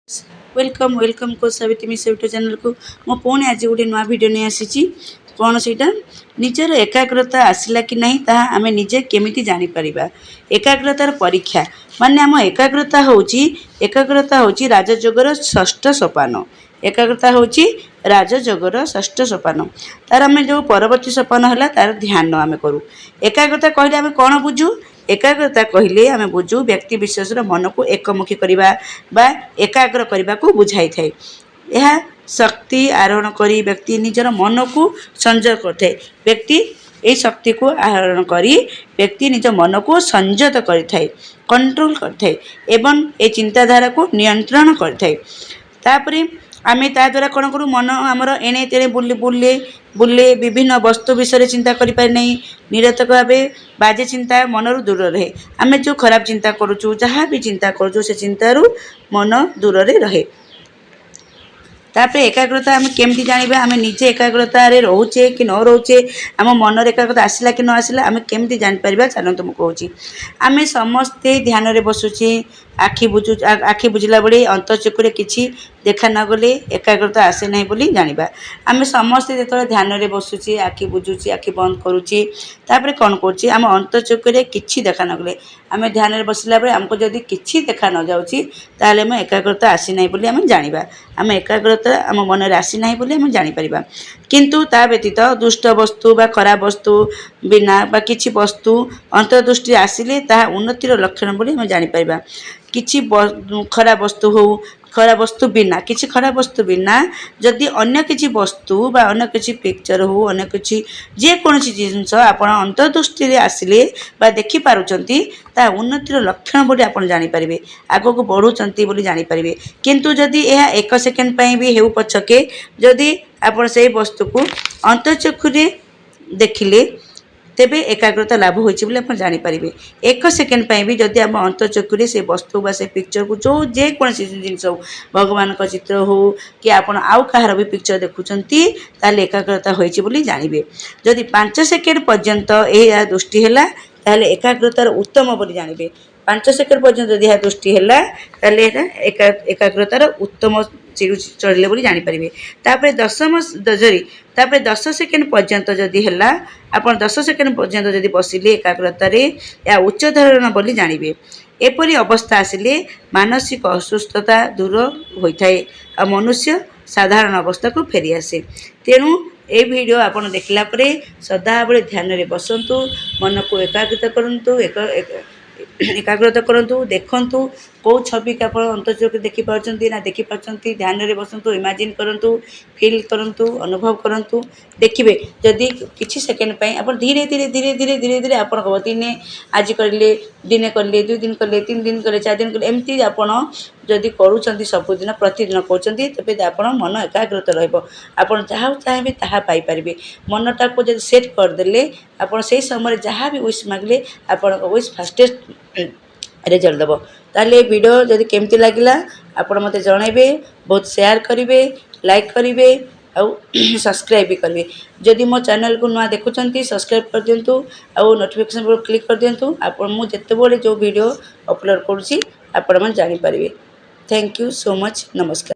Welcome welcome को Savitri miss YouTube channel को मो पुणी आज गोटे नुआ वीडियो नहीं आसी कौन से निजर एकाग्रता आसला कि नहीं ताहा आमे निजे केमिति जानी परिबा। एकाग्रतार परीक्षा माने आम एकाग्रता होची राजयोगर षष्ठ सोपान। एकाग्रता होची राजयोगर षष्ठ सोपान। तार आमे जो परवर्ती सोपान है तार ध्यान आमे करू। एकाग्रता कहले आमे कौन बुझू? एकाग्रता कहले आमे बुझू व्यक्ति विशेष मन को एकमुखी करबा बा एकाग्र करबा को बुझाई थाए। यह शक्ति आरोहण करी व्यक्ति निजर मन को संजय करते। व्यक्ति ये शक्ति को आहरण करी व्यक्ति निज मन को संयत करते, कंट्रोल करते एवं ए चिंताधारा को नियंत्रण करते। तापरे आमे ता द्वारा कौन करूँ मन आमर एणे तेणे बुले बुले बुले विभिन्न वस्तु विषय चिंता करि पारे नहीं। निरतक भाव बाजे चिंता मनरू दूर रहे। आमे जो खराब चिंता करूँ जहाँ भी चिंता करूँ से चिंतारू मन दूर रहे। तापर एकाग्रता आम केमती जानिबा? आम निजे एकाग्रता रे रोचे कि न रोचे, आम मन एकाग्रता आसला कि न आसला आम केमती जानि परिबा? चलतु मु कहूँ आम समस्ते ध्यान रे बसुचे आखि बुझला बड़े अंतचक्षुरे किछि देखा न गले एकाग्रता आसे नहीं बोली जानिबा। आम समस्ते जो ध्यान रे बसुचे आखि बुझुचे आखि बंद करुचे तापर कौन करुचे आम अंतचक्षुरे किछि देखा न गले आम ध्यान रे बसला बेले आमको जदि किछि देखा न जाउची ताले हम एकाग्रता आसी नहीं बोली आम जानिबा। आम एकाग्रता आम मन रे आसी नहीं बोली आम जानि परिबा। किंतु ता व्यतीत दुष्ट वस्तु बा खराब वस्तु बिना बा किछि वस्तु अंतर्दृष्टि आसिले ताहा उन्नतिर लक्षण बोली आम जानि परिबा। किछि खराब वस्तु हो खराब वस्तु बिना किछि खराब वस्तु बिना जदि अन्य किछि वस्तु बा अन्य किछि पिक्चर हो अन्य किछि जे कोनोसी जिंस आपण अंतर्दृष्टि रे आसिले बा देखि पारुचंती ता उन्नतिर लक्षण बोली आपण जानि परिबे, आगो को बढ़ुचंती बोली जानि परिबे। किंतु जदि यह 1 सेकेंड पई भी हेउ पछके जदि आपण सेही वस्तु को अंतर्चक्षु रे देखिले तेबे एकाग्रता लाभ होइछि बोली आपण जानि परिबे। 1 सेकेंड पई भी जदि हम अंतचक्षुरे से वस्तु बा से पिक्चर को जो जे कोनसी जिंस हो भगवान का चित्र हो कि आपण आउ कहार भी पिक्चर देखुचंती ताले एकाग्रता होइछि बोली जानिबे। जदि 5 सेकेंड पर्यंत ए दृष्टि हैला ताले एकाग्रतार उत्तम बोली जानिबे। 5 सेकेंड पर्यंत जदि यह दृष्टि हैला ताले एकाग्रतार उत्तम चढ़ले बोली जानि परिबे। तापर 10 सेकेंड पर्यंत जदि हैला आपण 10 सेकेंड पर्यंत जदि बसिले एकाग्रता रे या उच्च धारण बोली जानिबे। एपरी अवस्था आसिले मानसिक असुस्थता दूर होइथाए आ मनुष्य साधारण अवस्था को फेरी आसे। तेणु ए वीडियो आपण देखला परे सदा बेले ध्यान रे बसंतु, मन को एकाग्रता करंतु, एकाग्रता करंतु, देखंतु कौ छवि के आप अंतर्चक्षु देखि पारछंती ना देखि पारछंती। ध्यान रे बसंतु, इमेजिन करंतु, फील करंतु, अनुभव करंतु। देखिबे जदि किछि सेकेंड पई आप धीरे धीरे धीरे धीरे धीरे धीरे आपण को दिने आज करले दिने करले 2 दिन करले 3 दिन करले 4 दिन करले एमती आपण जदि करूछंती सबुदिन प्रतिदिन करूछंती तबे आपण मन एकाग्रता रहइबो। आपण जहाँ चाहेबे ताहा पाई परिबे। मनटा को जदि सेट कर देले आपण सेही समय जहाँ भी विश मागले आपण को विश फास्टेस्ट रिजल्ट देबो। ताले वीडियो जदि केमती लागिला आपण मते जणाइबे, बहुत शेयर करिवे, लाइक करिवे आउ सब्सक्राइब भी करिवे। जदि मो चैनल को नुआ देखुचंती सब्सक्राइब कर दियंतु आउ नोटिफिकेशन पर क्लिक कर दियंतु। आपण मु जत्ते बोले जो वीडियो अपलोड करूची आपण मन जानि परिवे। Thank you so much. नमस्कार।